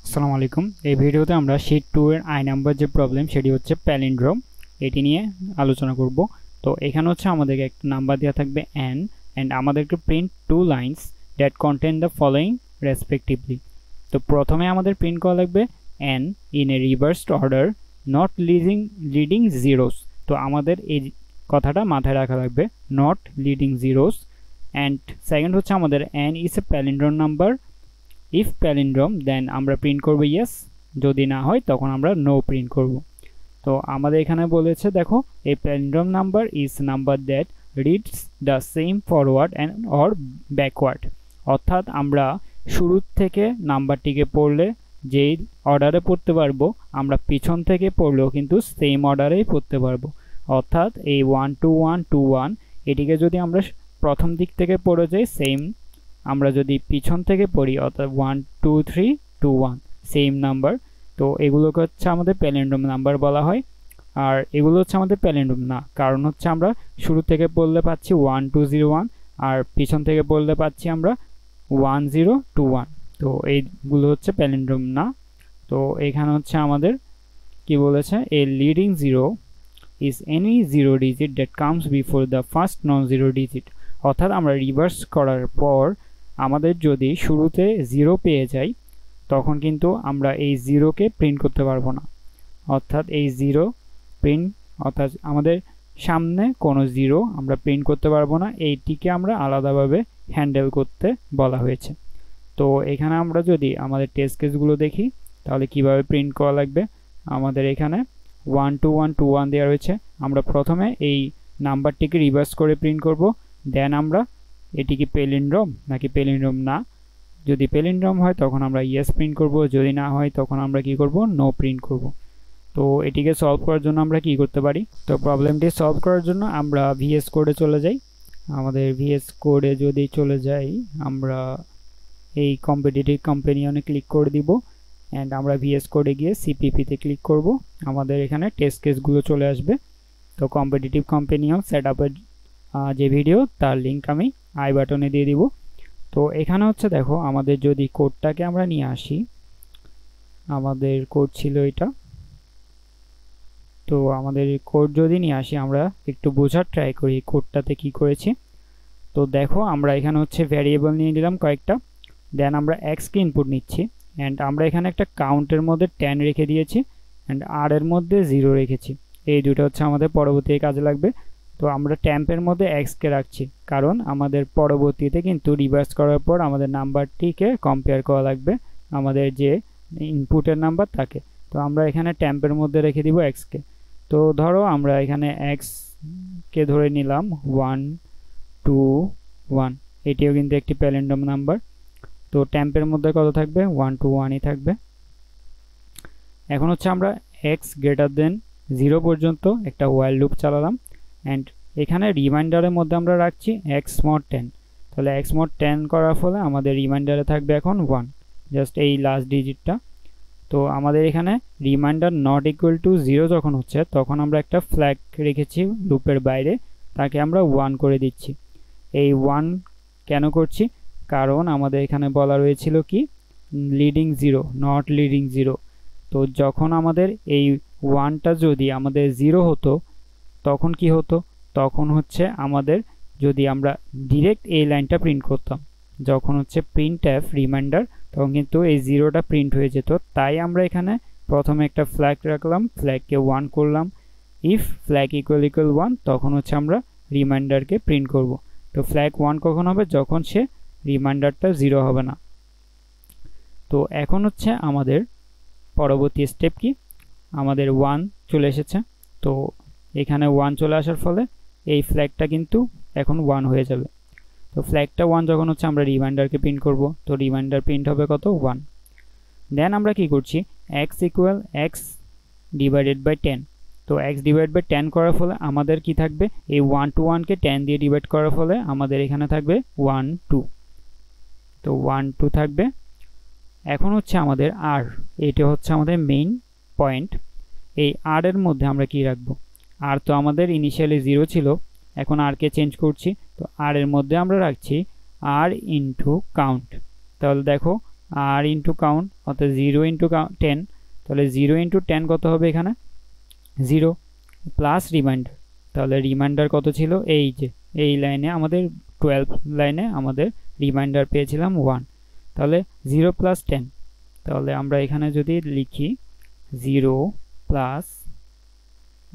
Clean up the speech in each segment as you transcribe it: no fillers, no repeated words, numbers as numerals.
আসসালামু আলাইকুম। এই ভিডিওতে আমরা শীট 2 এর আই নাম্বার যে প্রবলেম সেটি হচ্ছে প্যালিন্ড্রোম, এটি নিয়ে আলোচনা করব। তো এখানে হচ্ছে আমাদেরকে একটা নাম্বার দেওয়া থাকবে n এন্ড আমাদেরকে print two lines that contain the following respectively. তো প্রথমে আমাদের প্রিন্ট করা লাগবে n in a reversed order not leading zeros. তো আমাদের এই কথাটা মাথায় রাখা লাগবে, not leading zeros. And second হচ্ছে আমাদের n is a palindrome number. If palindrome then আমরা প্রিন্ট করব ইয়েস, যদি না হয় তখন আমরা নো প্রিন্ট করব। তো আমাদের এখানে বলেছে দেখো, a palindrome number is number that reads the same forward and or backward. অর্থাৎ আমরা শুরু থেকে নাম্বারটিকে পড়লে যেই অর্ডারে পড়তে পারবো, আমরা পিছন থেকে পড়লেও কিন্তু সেম অর্ডারেই পড়তে পারবো। অর্থাৎ এই 1 2 1 2 1 এটিকে যদি আমরা প্রথম দিক থেকে পড়ে যাই সেম, আমরা যদি পিছন থেকে পড়ি অর্থাৎ 1 2 3 2 1 সেম নাম্বার, তো এগুলোকে হচ্ছে আমাদের প্যালিন্ড্রোম নাম্বার বলা হয়। আর এগুলো হচ্ছে আমাদের প্যালিন্ড্রোম না, কারণ হচ্ছে আমরা শুরু থেকে পড়লে পাচ্ছি 1 2 0 1 আর পিছন থেকে পড়লে পাচ্ছি আমরা 1 0 2 1। তো এইগুলো হচ্ছে প্যালিন্ড্রোম না। তো এখানে হচ্ছে আমাদের কি বলেছে, a leading zero is any zero digit that comes before the first non zero digit. অর্থাৎ আমরা রিভার্স করার পর আমাদের যদি শুরুতে জিরো পেয়ে যাই, তখন কিন্তু আমরা এই জিরোকে প্রিন্ট করতে পারবো না। অর্থাৎ এই জিরো প্রিন্ট, অর্থাৎ আমাদের সামনে কোনো জিরো আমরা প্রিন্ট করতে পারবো না, এইটিকে আমরা আলাদাভাবে হ্যান্ডেল করতে বলা হয়েছে। তো এখানে আমরা যদি আমাদের টেস্ট কেসগুলো দেখি, তাহলে কিভাবে প্রিন্ট করা লাগবে। আমাদের এখানে 1 2 1 2 1 দেওয়া রয়েছে। আমরা প্রথমে এই নাম্বারটিকে রিভার্স করে প্রিন্ট করব, দেন আমরা এটি কি প্যালিন্ড্রোম নাকি প্যালিন্ড্রোম না। যদি প্যালিন্ড্রোম হয় তখন আমরা ইয়েস প্রিন্ট করব, যদি না হয় তখন আমরা কি করব, নো প্রিন্ট করব। তো এটিকে সলভ করার জন্য আমরা কি করতে পারি, তো প্রবলেমটি সলভ করার জন্য আমরা ভিএস কোডে চলে যাই। আমাদের ভিএস কোডে যদি চলে যাই, আমরা এই কম্পিটিটিভ কম্পেনিয়নে ক্লিক করে দিব অ্যান্ড আমরা ভিএস কোডে গিয়ে সিপিপিতে ক্লিক করব। আমাদের এখানে টেস্ট কেসগুলো চলে আসবে। তো কম্পিটিটিভ কম্পেনিয়ন সেট আপের যে ভিডিও, তার লিঙ্ক আমি আই বাটনে দিয়ে দিব। তো এখানে হচ্ছে দেখো, আমাদের যদি কোডটাকে আমরা নিয়ে আসি, আমাদের কোড ছিল এটা। তো আমাদের কোড যদি নিয়ে আসি, আমরা একটু বোঝার ট্রাই করি কোডটাতে কি করেছি। তো দেখো, আমরা এখানে হচ্ছে ভ্যারিয়েবল নিয়ে নিলাম কয়েকটা, দেন আমরা এক্সকে ইনপুট নিচ্ছি অ্যান্ড আমরা এখানে একটা কাউন্টের মধ্যে 10 রেখে দিয়েছি অ্যান্ড আর এর মধ্যে 0 রেখেছি। এই দুটো হচ্ছে আমাদের পরবর্তী কাজে লাগবে। তো আমরা ট্যাম্পের মধ্যে এক্সকে রাখছি, কারণ আমাদের পরবর্তীতে কিন্তু রিভার্স করার পর আমাদের নাম্বারটিকে কম্পেয়ার করা লাগবে আমাদের যে ইনপুটের নাম্বার তাকে। তো আমরা এখানে ট্যাম্পের মধ্যে রেখে দিব এক্সকে। তো ধরো আমরা এখানে এক্সকে ধরে নিলাম 1 2 1, এটিও কিন্তু একটি প্যালিন্ড্রোম নাম্বার। তো ট্যাম্পের মধ্যে কত থাকবে, 1 2 1ই থাকবে। এখন হচ্ছে আমরা x গ্রেটার দেন 0 পর্যন্ত একটা ওয়াইল লুপ চালালাম অ্যান্ড এখানে রিমাইন্ডারের মধ্যে আমরা রাখছি x mod 10। তাহলে x mod 10 করার ফলে আমাদের রিমাইন্ডারে থাকবে এখন 1, জাস্ট এই লাস্ট ডিজিটটা। তো আমাদের এখানে রিমাইন্ডার নট ইকুয়াল টু 0 যখন হচ্ছে, তখন আমরা একটা ফ্ল্যাগ রেখেছি লুপের বাইরে, তাকে আমরা 1 করে দিচ্ছি। এই 1 কেন করছি, কারণ আমাদের এখানে বলা রয়েছিল কি, leading zero, not leading zero. তো যখন আমাদের এই 1টা যদি আমাদের 0 হতো, তখন কি হতো, তখন হচ্ছে আমাদের যদি আমরা ডিরেক্ট এই লাইনটা প্রিন্ট করতাম, যখন হচ্ছে প্রিন্ট এফ রিমাইন্ডার, তখন কিন্তু এই 0টা প্রিন্ট হয়ে যেত। তাই আমরা এখানে প্রথমে একটা ফ্ল্যাগ রাখলাম, ফ্ল্যাগকে 1 করলাম। ইফ ফ্ল্যাগ ইকুয়াল 1, তখন হচ্ছে আমরা রিমাইন্ডারকে প্রিন্ট করব। তো ফ্ল্যাগ 1 কখন হবে, যখন সে রিমাইন্ডারটা 0 হবে না। তো এখন হচ্ছে আমাদের পরবর্তী স্টেপ কি, আমাদের 1 চলে এসেছে। তো এখানে 1 চলে আসার ফলে এই ফ্ল্যাগটা কিন্তু এখন 1 হয়ে যাবে। তো ফ্ল্যাগটা 1 যখন হচ্ছে, আমরা রিমাইন্ডারকে প্রিন্ট করব। তো রিমাইন্ডার প্রিন্ট হবে কত, 1। দেন আমরা কি করছি, x equal x divided by 10। তো x ডিভাইড বাই 10 করার ফলে আমাদের কি থাকবে, এই 1 to 1 কে 10 দিয়ে ডিভাইড করার ফলে আমাদের এখানে থাকবে 1 2। তো 1 2 থাকবে। এখন হচ্ছে আমাদের আর, এটা হচ্ছে আমাদের মেইন পয়েন্ট। এই আর এর মধ্যে আমরা কি রাখবো, আর তো আমাদের ইনিশিয়ালি 0 ছিল, এখন আর কে চেঞ্জ করছি। তো আর এর মধ্যে আমরা রাখছি আর ইনটু কাউন্ট। তাহলে দেখো, আর ইনটু কাউন্ট অর্থাৎ 0 ইন্টু 10, তাহলে 0 ইন্টু 10 কত হবে এখানে 0 প্লাস রিমাইন্ডার, তাহলে রিমাইন্ডার কত ছিল এই যে এই লাইনে আমাদের 12 লাইনে আমাদের রিমাইন্ডার পেয়েছিলাম 1, তাহলে 0 প্লাস 10, তাহলে আমরা এখানে যদি লিখি 0 প্লাস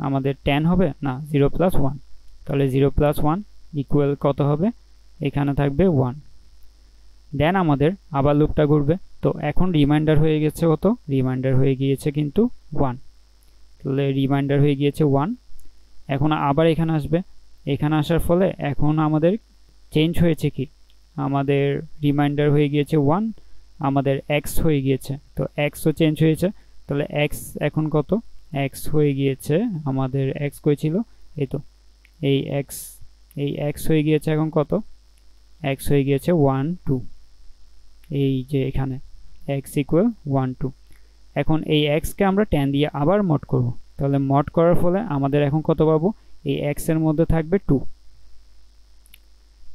আমাদের 10 হবে না 0 প্লাস 1, তাহলে 0 প্লাস 1 ইকুয়াল কত হবে এখানে থাকবে 1। দেন আমাদের আবার লুপটা ঘুরবে, তো এখন রিমাইন্ডার হয়ে গেছে কত রিমাইন্ডার হয়ে গিয়েছে কিন্তু 1, তাহলে রিমাইন্ডার হয়ে গিয়েছে 1। এখন আবার এখানে আসবে, এখানে আসার ফলে এখন আমাদের চেঞ্জ হয়েছে কি আমাদের রিমাইন্ডার হয়ে গিয়েছে 1, আমাদের x হয়ে গিয়েছে, তো xও চেঞ্জ হয়েছে, তাহলে x এখন কত x হয়ে গিয়েছে আমাদের x কই ছিল এই তো এই x হয়ে গিয়েছে এখন কত x হয়ে গিয়েছে 1 2, এই যে এখানে x ইকুয়াল 1 2। এখন এই x কে আমরা 10 দিয়ে আবার মড করব, তাহলে মড করার ফলে আমাদের এখন কত পাবো এই x এর মধ্যে থাকবে 2,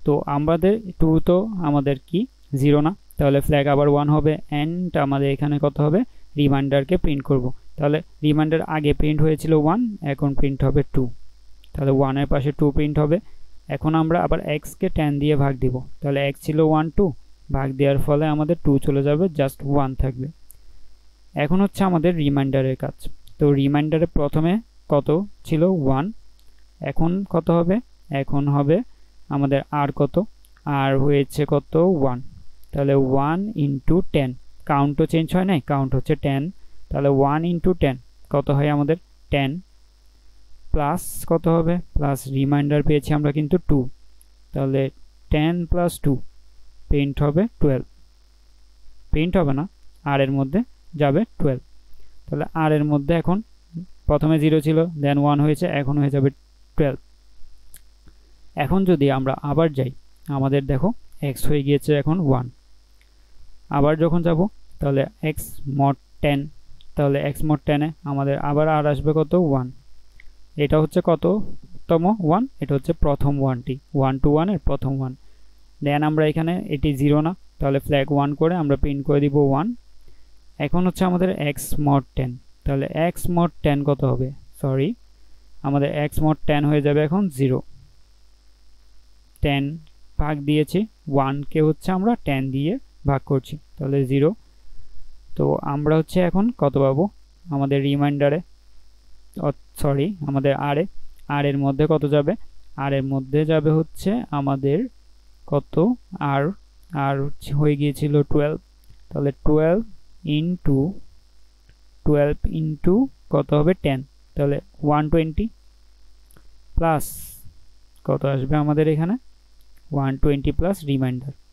তো আমাদের 2 তো আমাদের কি 0 না, তাহলে ফ্ল্যাগ আবার 1 হবে এন্ড আমাদের এখানে কত হবে রিমাইন্ডারকে প্রিন্ট করব, তাহলে রিমাইন্ডার আগে প্রিন্ট হয়েছিল 1, এখন প্রিন্ট হবে 2, তাহলে 1 এর পাশে 2 প্রিন্ট হবে। এখন আমরা আবার x কে 10 দিয়ে ভাগ দিব, তাহলে x ছিল 1 2, ভাগ দেওয়ার ফলে আমাদের 2 চলে যাবে, জাস্ট 1 থাকবে। এখন হচ্ছে আমাদের রিমাইন্ডারের কাজ, তো রিমাইন্ডারে প্রথমে কত ছিল 1, এখন কত হবে এখন হবে আমাদের r কত r হয়েছে কত 1, তাহলে 1 ইন্টু 10, কাউন্টও চেঞ্জ হয় নাই, কাউন্ট হচ্ছে 10, তাহলে 1 ইন্টু 10 কত হয় আমাদের 10, প্লাস কত হবে প্লাস রিমাইন্ডার পেয়েছি আমরা কিন্তু 2, তাহলে 10 প্লাস 2 প্রিন্ট হবে 12, প্রিন্ট হবে না r এর মধ্যে যাবে 12, তাহলে r এর মধ্যে এখন প্রথমে 0 ছিল দেন 1 হয়েছে, এখন হয়ে যাবে 12। এখন যদি আমরা আবার যাই আমাদের দেখো x হয়ে গিয়েছে এখন 1, আবার যখন যাব তাহলে x mod 10, তাহলে x mod 10 এ আমাদের আবার আর আসবে কত 1, এটা হচ্ছে কততম 1, এটা হচ্ছে প্রথম 1টি 1 to 1 এর প্রথম 1, দেন আমরা এখানে এটি 0 না, তাহলে ফ্ল্যাগ 1 করে আমরা প্রিন্ট করে দিব 1। এখন হচ্ছে আমাদের x mod 10, তাহলে x mod 10 কত হবে সরি আমাদের x mod 10 হয়ে যাবে এখন 0, 10 ভাগ দিয়েছি 1 কে হচ্ছে আমরা 10 দিয়ে ভাগ করছি, তাহলে 0, তো আমরা হচ্ছে এখন কত পাবো আমাদের রিমাইন্ডারে সরি আমাদের r এর মধ্যে কত যাবে r এর মধ্যে যাবে হচ্ছে আমাদের কত r হয়ে গিয়েছিল 12, তাহলে 12 ইন্টু কত হবে 10, তাহলে 120 প্লাস কত আসবে আমাদের এখানে 120 প্লাস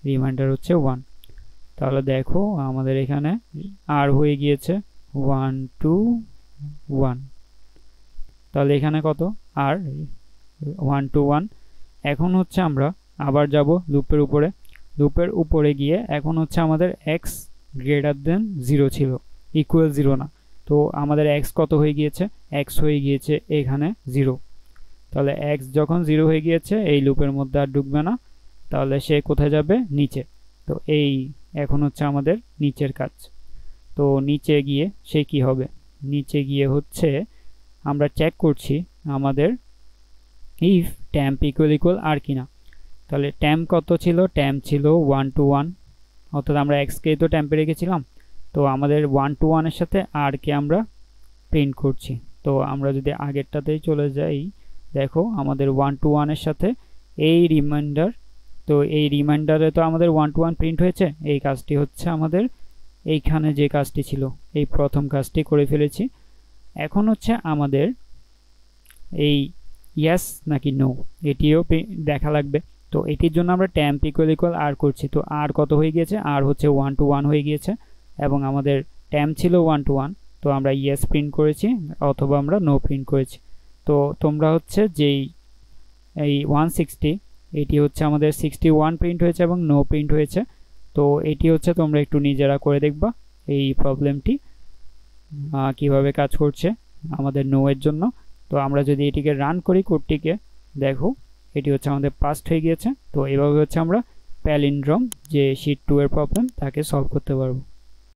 রিমাইন্ডার হচ্ছে 1, তাহলে দেখো আমাদের এখানে r হয়ে গিয়েছে 1 2 1, তাহলে এখানে কত r 1 2 1। এখন হচ্ছে আমরা আবার যাব লুপের উপরে গিয়ে এখন হচ্ছে আমাদের x গ্রেটার দেন 0 ছিল ইকুয়াল 0 না, তো আমাদের x কত হয়ে গিয়েছে x হয়ে গিয়েছে এখানে 0, তাহলে x যখন 0 হয়ে গিয়েছে এই লুপের মধ্যে আর ঢুকবে না, তাহলে সে কোথায় যাবে নিচে, তো এই এখন হচ্ছে আমাদের নিচের কাজ, তো নিচে গিয়ে সে কি হবে নিচে গিয়ে হচ্ছে আমরা চেক করছি আমাদের ইফ temp ইকুয়াল আর কিনা, তাহলে temp কত ছিল temp ছিল 1 to 1, অর্থাৎ আমরা x কে তো temp এ রেখেছিলাম, তো আমাদের 1 to 1 এর সাথে r কে আমরা প্রিন্ট করছি, তো আমরা যদি আগেরটাতেই চলে যাই দেখো আমাদের 1 to 1 এর সাথে এই রিমাইন্ডার, তো এই রিমাইন্ডারে তো আমাদের 1 to 1 প্রিন্ট হয়েছে, এই কাজটি হচ্ছে আমাদের এইখানে যে কাজটি ছিল এই প্রথম কাজটি করে ফেলেছি। এখন হচ্ছে আমাদের এই ইয়েস নাকি নো এটিও দেখা লাগবে, তো এটির জন্য আমরা temp ইকুয়াল r করছি, তো r কত হয়ে গিয়েছে r হচ্ছে 1 to 1 হয়ে গিয়েছে এবং আমাদের temp ছিল 1 to 1, তো আমরা ইয়েস প্রিন্ট করেছি অথবা আমরা নো প্রিন্ট করেছি। তো তোমরা হচ্ছে যেই এই 160 এটি হচ্ছে আমাদের 61 প্রিন্ট হয়েছে এবং নো প্রিন্ট হয়েছে, তো এটি হচ্ছে তোমরা একটু নিজেরা করে দেখবা এই প্রবলেমটি কিভাবে কাজ করছে আমাদের নো এর জন্য। তো আমরা যদি এটিকে রান করি কোডটিকে দেখো এটি হচ্ছে আমাদের পাস্ট হয়ে গিয়েছে, তো এইভাবে হচ্ছে আমরা প্যালিন্ড্রোম যে শীট 2 এর প্রবলেম তাকে সলভ করতে পারবো।